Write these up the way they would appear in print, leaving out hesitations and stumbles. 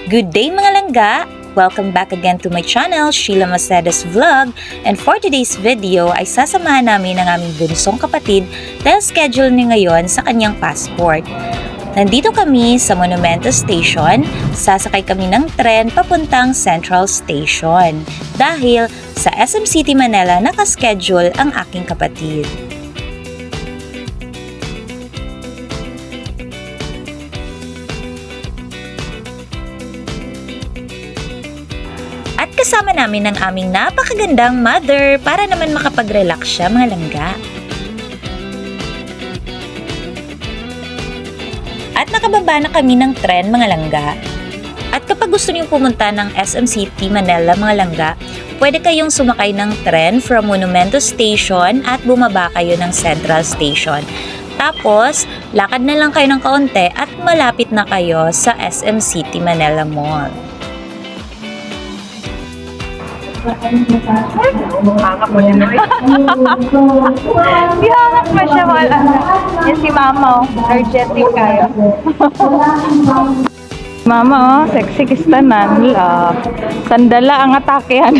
Good day mga langga! Welcome back again to my channel, Sheila Macedas Vlog. And for today's video ay sasamahan namin ang aming bunsong kapatid dahil schedule niya ngayon sa kanyang passport. Nandito kami sa Monumento Station, sasakay kami ng tren papuntang Central Station dahil sa SM City Manila nakaschedule ang aking kapatid. At kasama namin ang aming napakagandang mother para naman makapag-relax siya mga langga. At nakababa na kami ng tren mga langga. At kapag gusto niyo pumunta ng SM City Manila mga langga, pwede kayong sumakay ng tren from Monumento Station at bumaba kayo ng Central Station. Tapos, lakad na lang kayo ng kaunti at malapit na kayo sa SM City Manila Mall. Hangap mo yun. Di hangap pa siya, wala. Yan si Mama, energetic kayo. Mama, sexy kistanan. Sandala ang atakehan.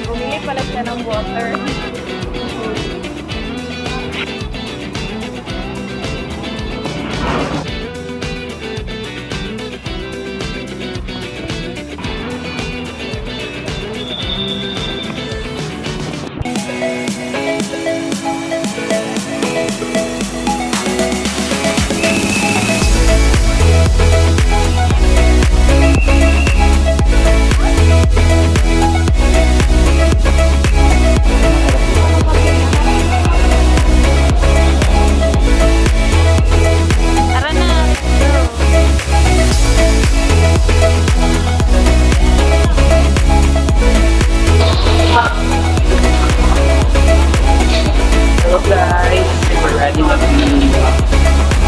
Bumili pala siya ng water.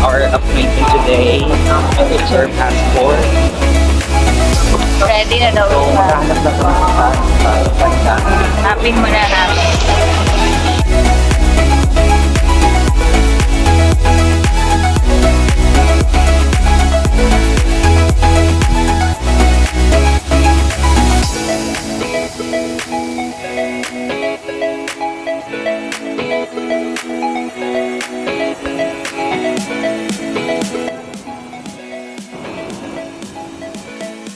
Our appointment today, it's our passport. Ready na daw So, siya. maghahanap na kami sa pagka. Hanapin mo na natin.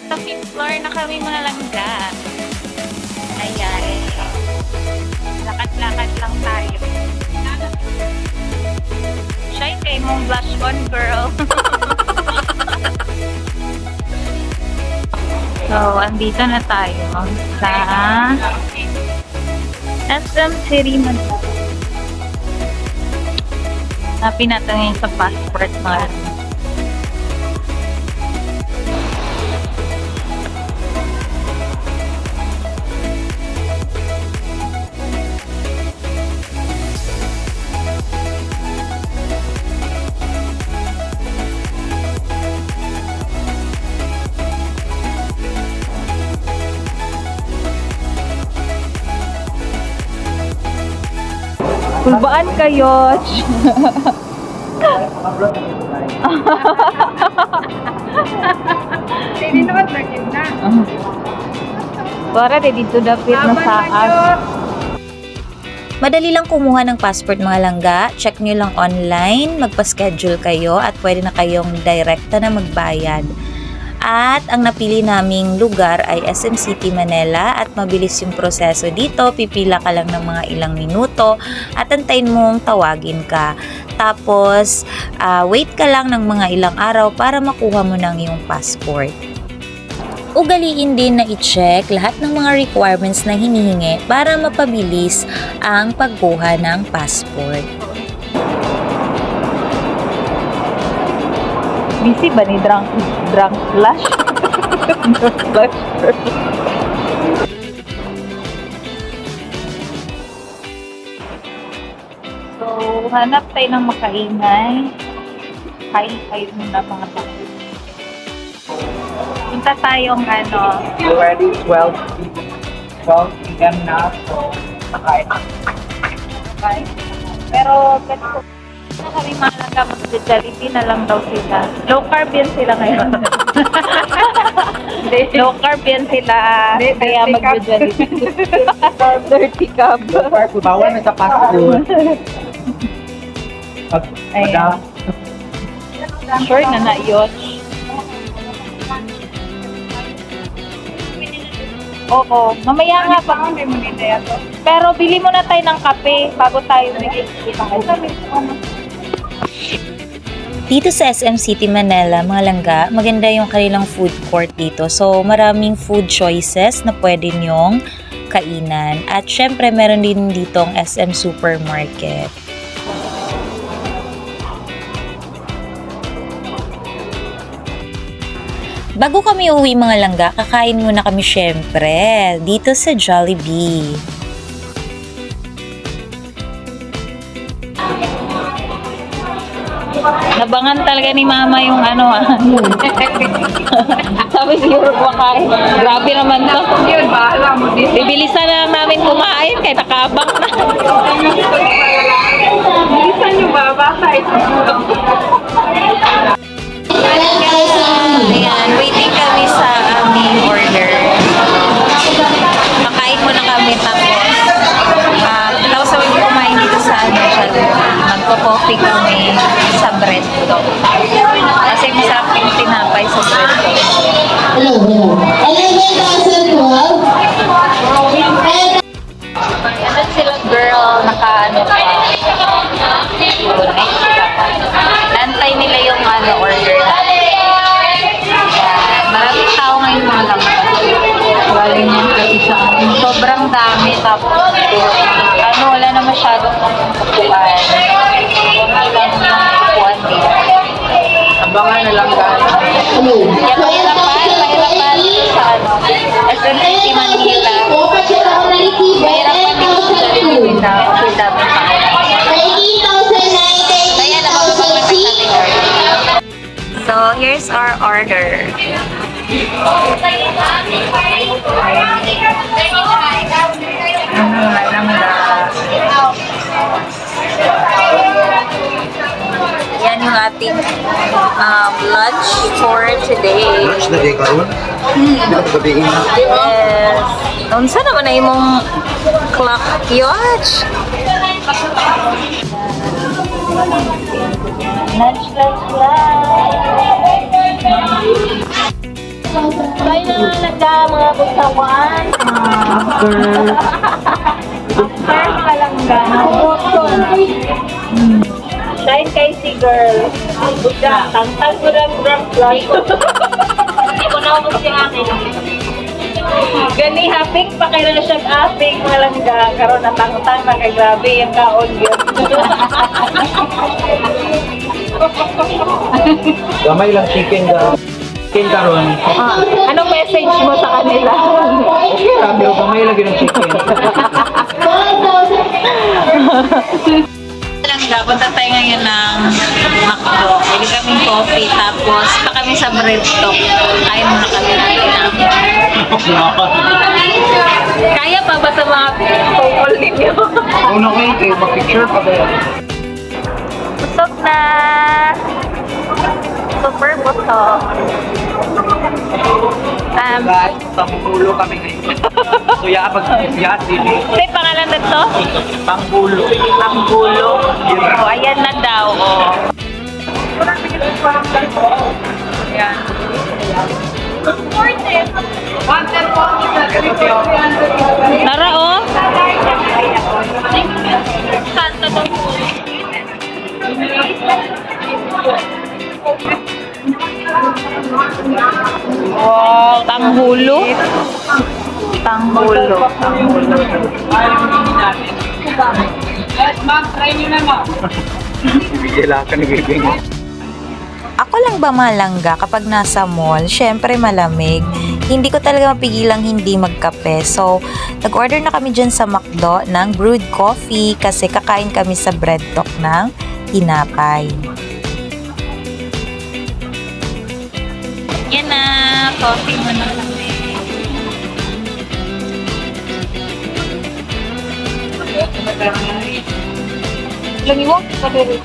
Sa 5th floor na kami mga langga. Ayan. Lakad-lakad lang tayo. Shy kay mong blush on, girl. So, andito na tayo sa SM City Manila. Hanapin natin ngayon sa passport mo. Kulbaan kayo. Hindi naman lagyan na. Para dito dapit na saas. Madali lang kumuha ng passport mga langga, check nyo lang online, magpa-schedule kayo at pwede na kayong direkta na magbayad. At ang napili naming lugar ay SM City Manila at mabilis yung proseso dito, pipila ka lang ng mga ilang minuto at antayin mong tawagin ka. Tapos, wait ka lang ng mga ilang araw para makuha mo ng iyong passport. Ugaliin din na i-check lahat ng mga requirements na hinihingi para mapabilis ang pagkuha ng passport. Busy ba ni drunk flash? Drunk flash. So, hanap tayo ng makaingay. Kain kayo muna mga tao. punta tayong ano. Already 12 p.m. na. So, nakain. Okay. Pero ganito na kami malaga mag-Jollibee na lang daw sila. Low carb yan sila ngayon. Low carb yan sila. Kaya mag-Jollibee. Dirty carb. So far, bawal na sa fast food. Madam, Sure na na yun. Oo, mamaya nga pa. Pero bili muna tayo ng kape bago tayo mag-ikita. Dito sa SM City Manila, mga langga, maganda yung kanilang food court dito. So, maraming food choices na pwede nyong kainan. At syempre, meron din dito ang SM Supermarket. Bago kami uwi mga langga, kakain muna kami syempre dito sa Jollibee. Nabangan talaga ni Mama yung ano Sabi siguro kumakain. Grabe naman to. Yun, bahala mo din. Bibilisan na lang namin kumain kaya nakabang na. Bilisan nyo ba? Baka ito. Ayan, waiting kami sa aming order. Kakain muna kami tapos tapos sabi ko kumain dito sa Jollibee. Magpo-coffee kami sa bread to. Kasi masarap yung tinapay sa bread to. Hello. 11,012. Ano sila girl, naka-ano pa. Nantay nila yung order natin. Maraming tao ngayon mga lang. Galing yan kasi sa amin. Sobrang dami. Tapos, wala na masyadong kukuhan. Wala lang yung kukuhan dito. abangan na lang guys. Hello. Kaya mahirapan sa SM City Manila. Mahirapan dito sa Jollibee na kasi dami pa. Kaya nakapapag na category. So, here's our order. Yan yung ating lunch for today. Lunch na day karon. Gabi na. Yes. Unsa naman na imong clock watch? Lunch. Bye na nagda mga busawan. After palangga. Shine kay si girl. Tangtang ko lang fly ko. Hindi ko naubos yung akin. Gani hapik pa kayo na siyang apik malangga. Karoon na tangtang nakagrabe yung kaon yun. Gamay lang chicken daw. Chicken karon. Anong message mo sa kanila? Okay lang, pero gamay lagi ng chicken. Punta tayo ngayon ng McDo. Bili kaming coffee, tapos pa kami sa bread talk. Kain muna kami natin. Kaya pa ba sa mga tungkol ninyo? Una ko yung kayo, mag-picture pa ba yan? Busog na! Super busog. Guys, pangbulo kami ngayon. So, sili. Say pangalan na to? Pangbulo. Panggulo. O, ayan na daw. O. Ayan. Tara, o. Saan to to? Wow, tanghulo. Tanghulo. Bigila ka ni Bibing. Ako lang ba malangga kapag nasa mall, syempre malamig. Hindi ko talaga mapigilang hindi magkape. So, nag-order na kami dyan sa McDo ng brewed coffee kasi kakain kami sa bread talk ng tinapay. Yan na, Coffee mo na lang. Langiwang ka diri.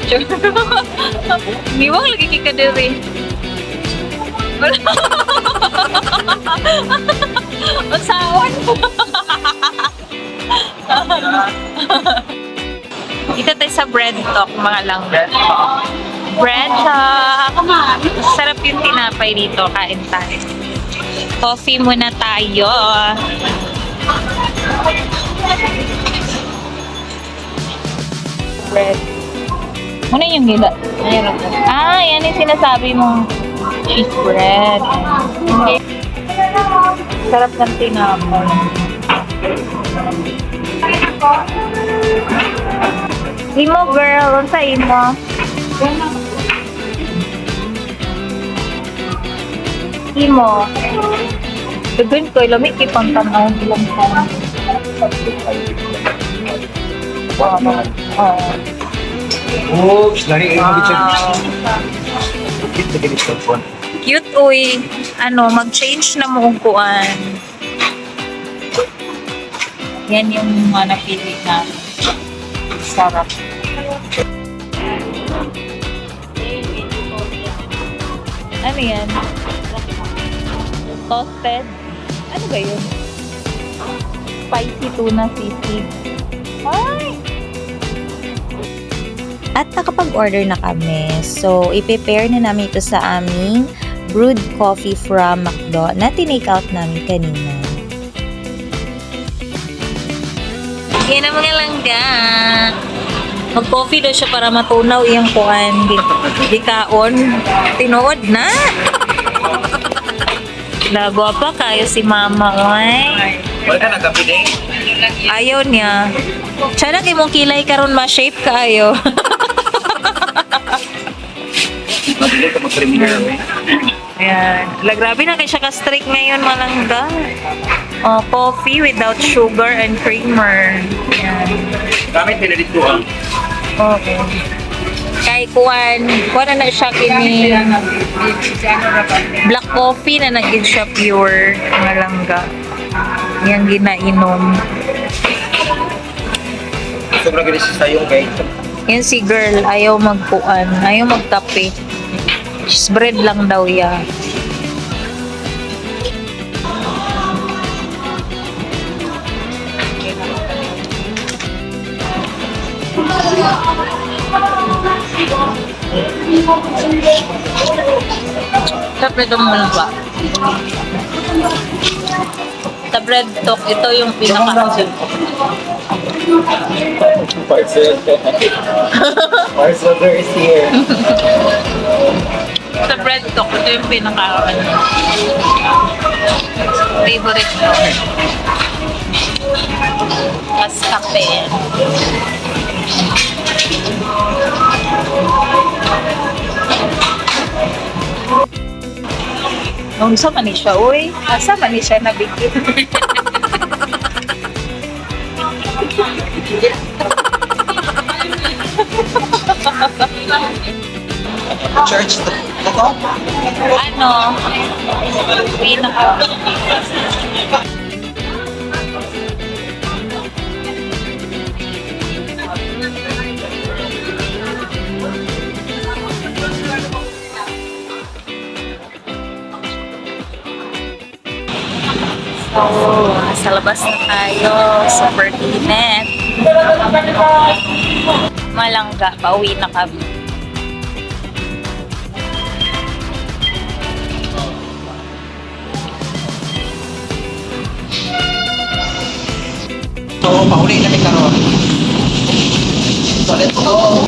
Langiwang lagi ka diri. Masawan mo. Dito tayo sa bread talk, mga langga. Bread talk. Sarap yung tinapay dito. Kain tayo. Coffee muna tayo. Bread. Muna yung gila. Yan yung sinasabi mong cheese bread. Sarap ng tinapay. Imo girl, unsa imo? Imo. Dugin ko, lamig kay pangtanaw ilang taon. Oops, lari kayo mag-check. Kita ganit sa phone. Cute, uy. Mag-change na mo kuan. Yan yung mga napili na sarap. Ano yan? Toasted? Ano ba yun? Spicy tuna sisig. Ay! At nakapag-order na kami. So, i-prepare na namin ito sa aming brewed coffee from McDo na tinake out namin kanina. Yan ang mga langga. Mag-coffee daw siya para matunaw iyang kuan. Di kaon. Tinuod na. Lagwa pa kayo si mama, oy. Wala ka nagkapi din? Ayaw niya. Siya na mong kilay karon ma-shape kayo. Mabili ka mag-premier. Ayan. Grabe na kay siya ka-strict ngayon, malangga. Coffee without sugar and creamer. Ayan. Gamit nila dito ang Okay. Kay kuan na siya kini black coffee na naging siya pure malangga. Yang ginainom. sobrang galis sa yung guys. Yan si girl, ayaw magkuan, ayaw magkape. Cheese bread lang daw yan. Sa bread mo ba? Sa bread talk, ito yung pinaka Parcel. Parcel is here. sa bread talk, ito yung pinaka favorite ko. Mas kape. Nung sa man siya, uy. Asa man siya nabigyan. Church to Ano? Pinaka. So, sa labas na tayo. Super init. Malangga. Pauwi na kami. So, mahuli na karon. So, let's go.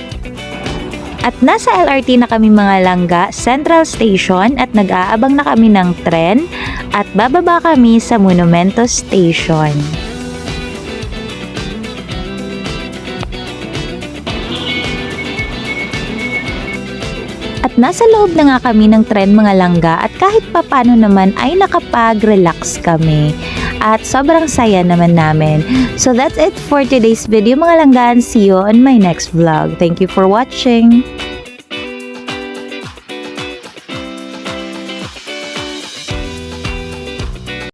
At nasa LRT na kami mga langga, Central Station at nag-aabang na kami ng tren at bababa kami sa Monumento Station. At nasa loob na nga kami ng tren mga langga at kahit papano naman ay nakapag-relax kami. At sobrang saya naman namin. So that's it for today's video mga langga, and see you on my next vlog. Thank you for watching!